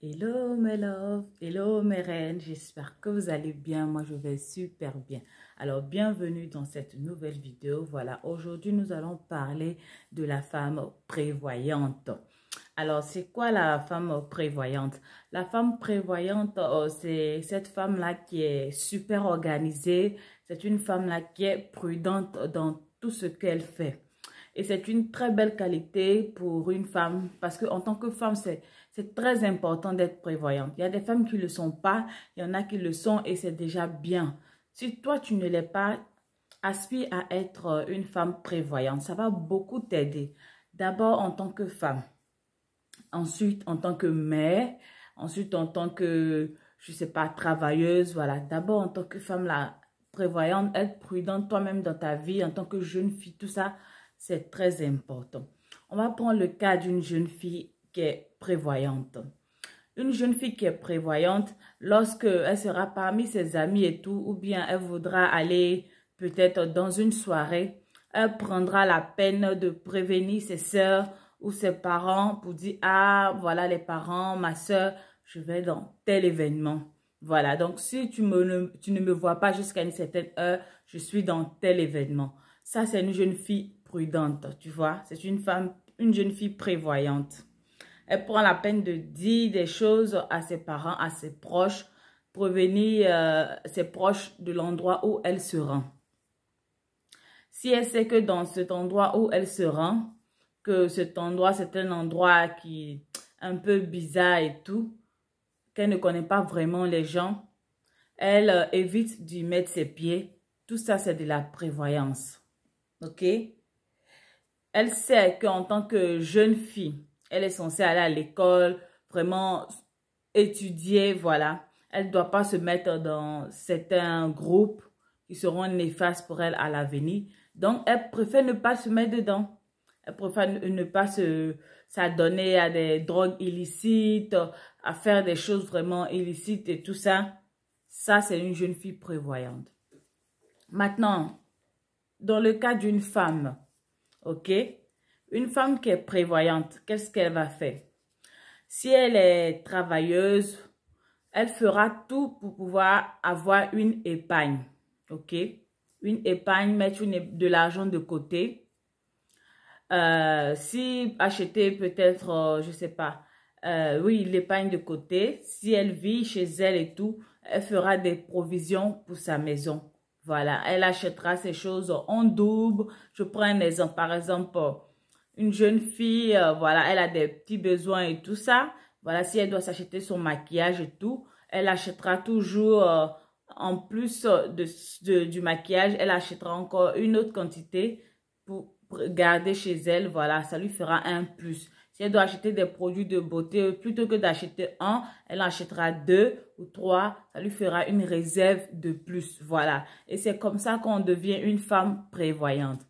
Hello mes love, hello mes reines, j'espère que vous allez bien, moi je vais super bien. Alors bienvenue dans cette nouvelle vidéo. Voilà, aujourd'hui nous allons parler de la femme prévoyante. Alors c'est quoi la femme prévoyante? La femme prévoyante, c'est cette femme-là qui est super organisée, c'est une femme-là qui est prudente dans tout ce qu'elle fait. Et c'est une très belle qualité pour une femme parce qu'en tant que femme, c'est très important d'être prévoyante. Il y a des femmes qui ne le sont pas, il y en a qui le sont et c'est déjà bien. Si toi, tu ne l'es pas, aspire à être une femme prévoyante. Ça va beaucoup t'aider. D'abord en tant que femme, ensuite en tant que mère, ensuite en tant que, je ne sais pas, travailleuse. Voilà, d'abord en tant que femme, là, prévoyante, être prudente toi-même dans ta vie, en tant que jeune fille, tout ça, c'est très important. On va prendre le cas d'une jeune fille qui est prévoyante. Une jeune fille qui est prévoyante, lorsque elle sera parmi ses amis et tout, ou bien elle voudra aller peut-être dans une soirée, elle prendra la peine de prévenir ses sœurs ou ses parents pour dire, ah, voilà les parents, ma sœur, je vais dans tel événement. Voilà, donc si tu ne me vois pas jusqu'à une certaine heure, je suis dans tel événement. Ça, c'est une jeune fille prudente, tu vois. C'est une jeune fille prévoyante. Elle prend la peine de dire des choses à ses parents, à ses proches, prévenir ses proches de l'endroit où elle se rend. Si elle sait que dans cet endroit où elle se rend, que cet endroit, c'est un endroit qui est un peu bizarre et tout, qu'elle ne connaît pas vraiment les gens, elle évite d'y mettre ses pieds. Tout ça, c'est de la prévoyance. OK? Elle sait qu'en tant que jeune fille, elle est censée aller à l'école, vraiment étudier, voilà. Elle ne doit pas se mettre dans certains groupes qui seront néfastes pour elle à l'avenir. Donc, elle préfère ne pas se mettre dedans. Elle préfère ne pas s'adonner à des drogues illicites, à faire des choses vraiment illicites et tout ça. Ça, c'est une jeune fille prévoyante. Maintenant, dans le cas d'une femme, ok? Une femme qui est prévoyante, qu'est-ce qu'elle va faire? Si elle est travailleuse, elle fera tout pour pouvoir avoir une épargne, ok? Une épargne, mettre de l'argent de côté. Si acheter peut-être, je sais pas, oui, l'épargne de côté. Si elle vit chez elle et tout, elle fera des provisions pour sa maison. Voilà, elle achètera ces choses en double. Je prends un exemple, par exemple, une jeune fille, voilà, elle a des petits besoins et tout ça. Voilà, si elle doit s'acheter son maquillage et tout, elle achètera toujours, en plus du maquillage, elle achètera encore une autre quantité pour garder chez elle. Voilà, ça lui fera un plus. Si elle doit acheter des produits de beauté, plutôt que d'acheter un, elle achètera 2 ou 3. Ça lui fera une réserve de plus. Voilà. Et c'est comme ça qu'on devient une femme prévoyante.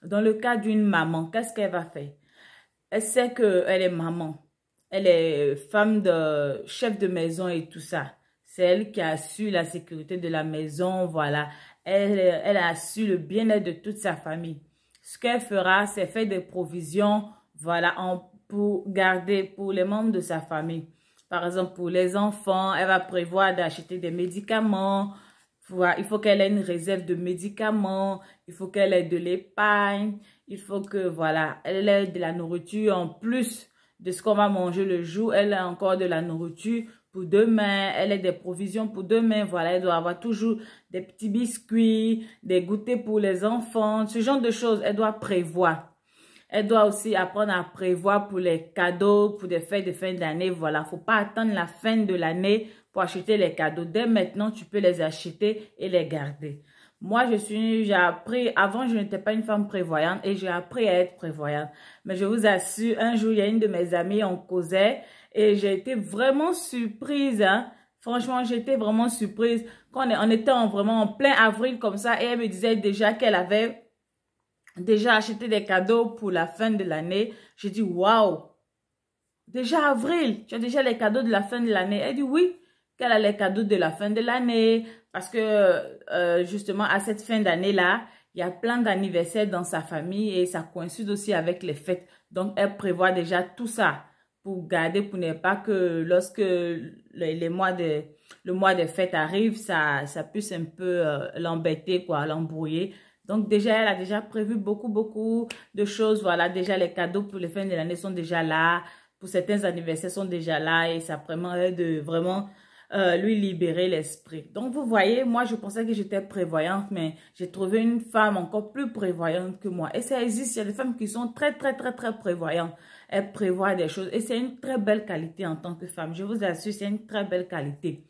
Dans le cas d'une maman, qu'est-ce qu'elle va faire? Elle sait qu'elle est maman. Elle est femme de chef de maison et tout ça. C'est elle qui assure la sécurité de la maison. Voilà. Elle assure le bien-être de toute sa famille. Ce qu'elle fera, c'est faire des provisions, voilà, pour garder pour les membres de sa famille. Par exemple, pour les enfants, elle va prévoir d'acheter des médicaments. Voilà, il faut qu'elle ait une réserve de médicaments. Il faut qu'elle ait de l'épargne. Il faut que, voilà, elle ait de la nourriture en plus de ce qu'on va manger le jour. Elle a encore de la nourriture pour demain, elle a des provisions pour demain, voilà, elle doit avoir toujours des petits biscuits, des goûters pour les enfants, ce genre de choses, elle doit prévoir. Elle doit aussi apprendre à prévoir pour les cadeaux, pour des fêtes de fin d'année, voilà, faut pas attendre la fin de l'année pour acheter les cadeaux. Dès maintenant, tu peux les acheter et les garder. Moi, j'ai appris, avant, je n'étais pas une femme prévoyante et j'ai appris à être prévoyante. Mais je vous assure, un jour, il y a une de mes amies, on causait et j'ai été vraiment surprise, hein. Franchement, j'étais vraiment surprise. Quand on était vraiment en plein avril comme ça et elle me disait déjà qu'elle avait déjà acheté des cadeaux pour la fin de l'année. J'ai dit, waouh, déjà avril, tu as déjà les cadeaux de la fin de l'année. Elle dit oui, qu'elle a les cadeaux de la fin de l'année. Parce que justement, à cette fin d'année-là, il y a plein d'anniversaires dans sa famille et ça coïncide aussi avec les fêtes. Donc, elle prévoit déjà tout ça pour garder, pour ne pas que lorsque le mois des fêtes arrive, ça puisse un peu l'embêter, quoi, l'embrouiller. Donc déjà, elle a déjà prévu beaucoup de choses. Voilà, déjà les cadeaux pour les fins de l'année sont déjà là. Pour certains anniversaires sont déjà là. Et ça permet de vraiment lui libérer l'esprit. Donc vous voyez, moi je pensais que j'étais prévoyante, mais j'ai trouvé une femme encore plus prévoyante que moi. Et ça existe, il y a des femmes qui sont très prévoyantes. Elles prévoient des choses. Et c'est une très belle qualité en tant que femme. Je vous assure, c'est une très belle qualité.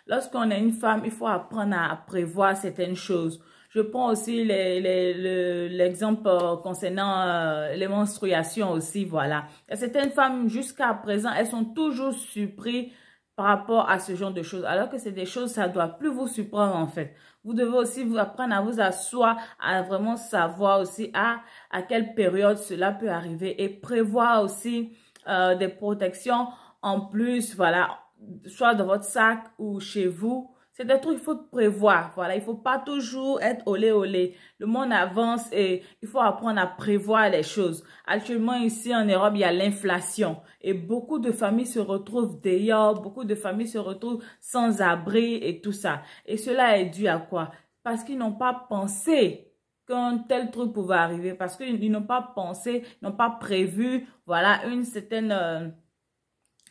Lorsqu'on est une femme, il faut apprendre à prévoir certaines choses. Je prends aussi l'exemple concernant les menstruations aussi, voilà. Et certaines femmes, jusqu'à présent, elles sont toujours surprises par rapport à ce genre de choses. Alors que c'est des choses, ça ne doit plus vous surprendre en fait. Vous devez aussi vous apprendre à vous asseoir, à vraiment savoir aussi à quelle période cela peut arriver et prévoir aussi des protections en plus, voilà, soit dans votre sac ou chez vous. C'est des trucs qu'il faut prévoir. Voilà, il ne faut pas toujours être olé. Le monde avance et il faut apprendre à prévoir les choses. Actuellement, ici en Europe, il y a l'inflation. Et beaucoup de familles se retrouvent dehors. Beaucoup de familles se retrouvent sans abri et tout ça. Et cela est dû à quoi? Parce qu'ils n'ont pas pensé qu'un tel truc pouvait arriver. Parce qu'ils n'ont pas pensé, n'ont pas prévu, voilà, une certaine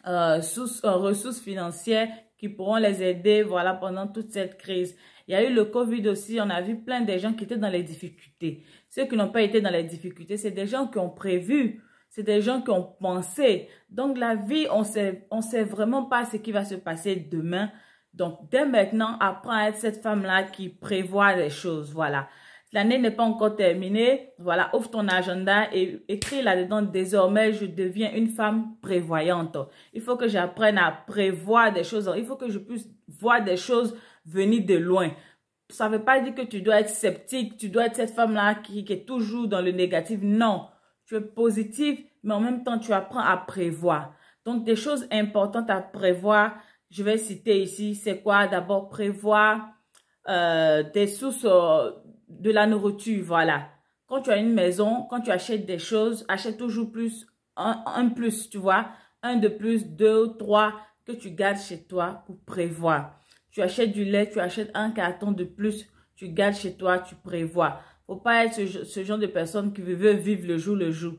ressources financières qui pourront les aider, voilà, pendant toute cette crise. Il y a eu le Covid aussi, on a vu plein de gens qui étaient dans les difficultés. Ceux qui n'ont pas été dans les difficultés, c'est des gens qui ont prévu, c'est des gens qui ont pensé. Donc la vie, on sait vraiment pas ce qui va se passer demain. Donc dès maintenant, apprends à être cette femme-là qui prévoit les choses, voilà. L'année n'est pas encore terminée. Voilà, ouvre ton agenda et écris là-dedans. Désormais, je deviens une femme prévoyante. Il faut que j'apprenne à prévoir des choses. Il faut que je puisse voir des choses venir de loin. Ça ne veut pas dire que tu dois être sceptique. Tu dois être cette femme-là qui est toujours dans le négatif. Non, tu es positive, mais en même temps, tu apprends à prévoir. Donc, des choses importantes à prévoir, je vais citer ici. C'est quoi? D'abord, prévoir des sources de la nourriture, voilà. Quand tu as une maison, quand tu achètes des choses, achète toujours plus, un plus, tu vois. Un de plus, deux, trois, que tu gardes chez toi pour prévoir. Tu achètes du lait, tu achètes un carton de plus, tu gardes chez toi, tu prévois. Faut pas être ce genre de personne qui veut vivre le jour le jour.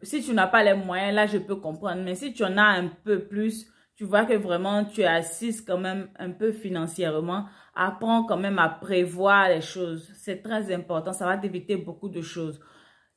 Si tu n'as pas les moyens, là, je peux comprendre. Mais si tu en as un peu plus, tu vois que vraiment, tu es assise quand même un peu financièrement. Apprends quand même à prévoir les choses. C'est très important. Ça va t'éviter beaucoup de choses.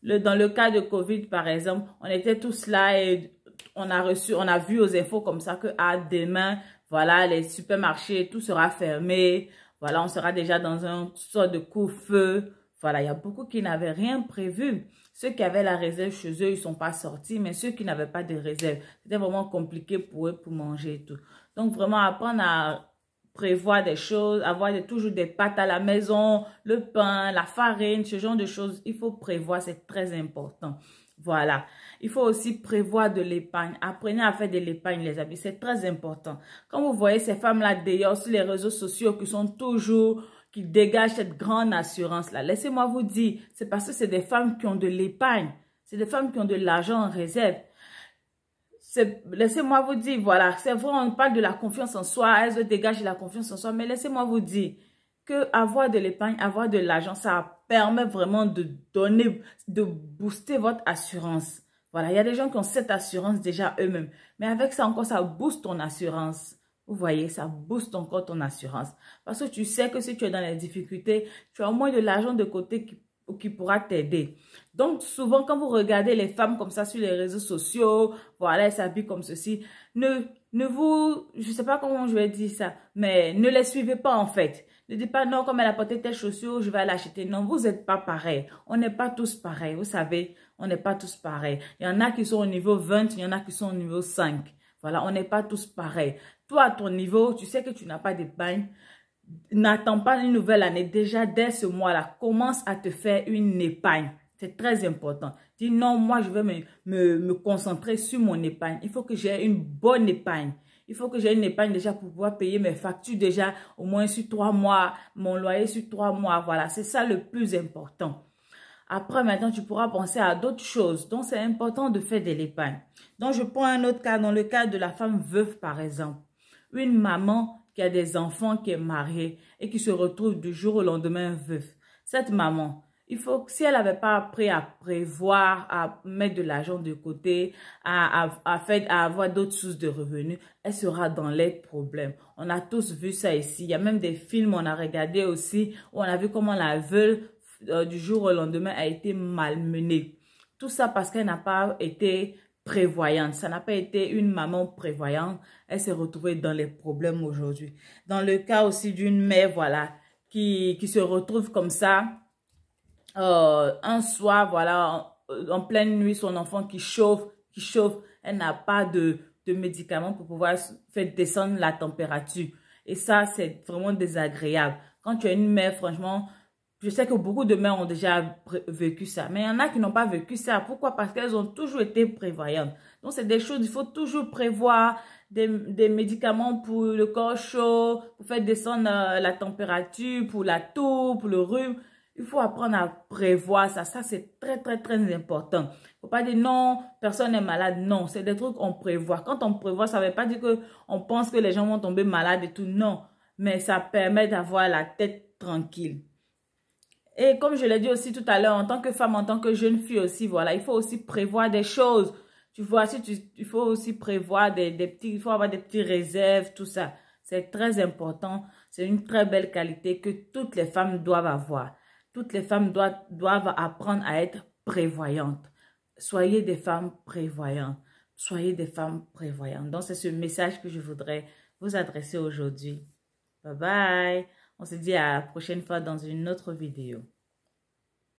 Dans le cas de Covid, par exemple, on était tous là et on a vu aux infos comme ça que demain, voilà, les supermarchés, tout sera fermé. Voilà, on sera déjà dans un sort de couvre-feu. Voilà, il y a beaucoup qui n'avaient rien prévu. Ceux qui avaient la réserve chez eux, ils ne sont pas sortis, mais ceux qui n'avaient pas de réserve, c'était vraiment compliqué pour eux pour manger et tout. Donc, vraiment apprendre à prévoir des choses, avoir toujours des pâtes à la maison, le pain, la farine, ce genre de choses, il faut prévoir, c'est très important. Voilà. Il faut aussi prévoir de l'épargne. Apprenez à faire de l'épargne, les amis. C'est très important. Quand vous voyez ces femmes-là d'ailleurs sur les réseaux sociaux qui dégagent cette grande assurance-là, laissez-moi vous dire, c'est parce que c'est des femmes qui ont de l'épargne. C'est des femmes qui ont de l'argent en réserve. Laissez-moi vous dire, voilà, c'est vrai, on parle de la confiance en soi, elles dégagent la confiance en soi, mais laissez-moi vous dire que avoir de l'épargne, avoir de l'argent, ça permet vraiment de booster votre assurance. Voilà, il y a des gens qui ont cette assurance déjà eux-mêmes, mais avec ça encore, ça booste ton assurance. Vous voyez, ça booste encore ton assurance. Parce que tu sais que si tu es dans les difficultés, tu as au moins de l'argent de côté qui pourra t'aider. Donc, souvent, quand vous regardez les femmes comme ça sur les réseaux sociaux, voilà, elles s'habillent comme ceci, je sais pas comment je vais dire ça, mais ne les suivez pas en fait. Ne dites pas non, comme elle a porté telle chaussure, je vais l'acheter. Non, vous n'êtes pas pareil. On n'est pas tous pareils, vous savez, on n'est pas tous pareils. Il y en a qui sont au niveau 20, il y en a qui sont au niveau 5. Voilà, on n'est pas tous pareils. Toi, à ton niveau, tu sais que tu n'as pas d'épargne. N'attends pas une nouvelle année. Déjà, dès ce mois-là, commence à te faire une épargne. C'est très important. Dis non, moi, je vais me concentrer sur mon épargne. Il faut que j'ai une bonne épargne. Il faut que j'ai une épargne déjà pour pouvoir payer mes factures déjà au moins sur 3 mois, mon loyer sur 3 mois. Voilà, c'est ça le plus important. Après, maintenant, tu pourras penser à d'autres choses. Donc, c'est important de faire de l'épargne. Donc, je prends un autre cas, dans le cas de la femme veuve, par exemple. Une maman qui a des enfants, qui est mariée et qui se retrouve du jour au lendemain veuve. Cette maman, il faut que si elle n'avait pas appris à prévoir, à mettre de l'argent de côté, à avoir d'autres sources de revenus, elle sera dans les problèmes. On a tous vu ça ici. Il y a même des films, on a regardé aussi, où on a vu comment la veuve du jour au lendemain a été malmenée. Tout ça parce qu'elle n'a pas été prévoyante. Ça n'a pas été une maman prévoyante. Elle s'est retrouvée dans les problèmes aujourd'hui. Dans le cas aussi d'une mère, voilà, qui se retrouve comme ça, un soir, voilà, en pleine nuit, son enfant qui chauffe, elle n'a pas de médicaments pour pouvoir faire descendre la température. Et ça, c'est vraiment désagréable. Quand tu es une mère, franchement, je sais que beaucoup de mères ont déjà vécu ça. Mais il y en a qui n'ont pas vécu ça. Pourquoi? Parce qu'elles ont toujours été prévoyantes. Donc, c'est des choses, il faut toujours prévoir des médicaments pour le corps chaud, pour faire descendre la température, pour la toux, pour le rhume. Il faut apprendre à prévoir ça. Ça, c'est très, très, très important. Il ne faut pas dire non, personne n'est malade. Non, c'est des trucs qu'on prévoit. Quand on prévoit, ça ne veut pas dire qu'on pense que les gens vont tomber malades et tout. Non, mais ça permet d'avoir la tête tranquille. Et comme je l'ai dit aussi tout à l'heure, en tant que femme, en tant que jeune fille aussi, voilà, il faut aussi prévoir des choses. Tu vois, il faut aussi prévoir il faut avoir des petites réserves, tout ça. C'est très important. C'est une très belle qualité que toutes les femmes doivent avoir. Toutes les femmes doivent apprendre à être prévoyantes. Soyez des femmes prévoyantes. Soyez des femmes prévoyantes. Donc, c'est ce message que je voudrais vous adresser aujourd'hui. Bye bye. On se dit à la prochaine fois dans une autre vidéo.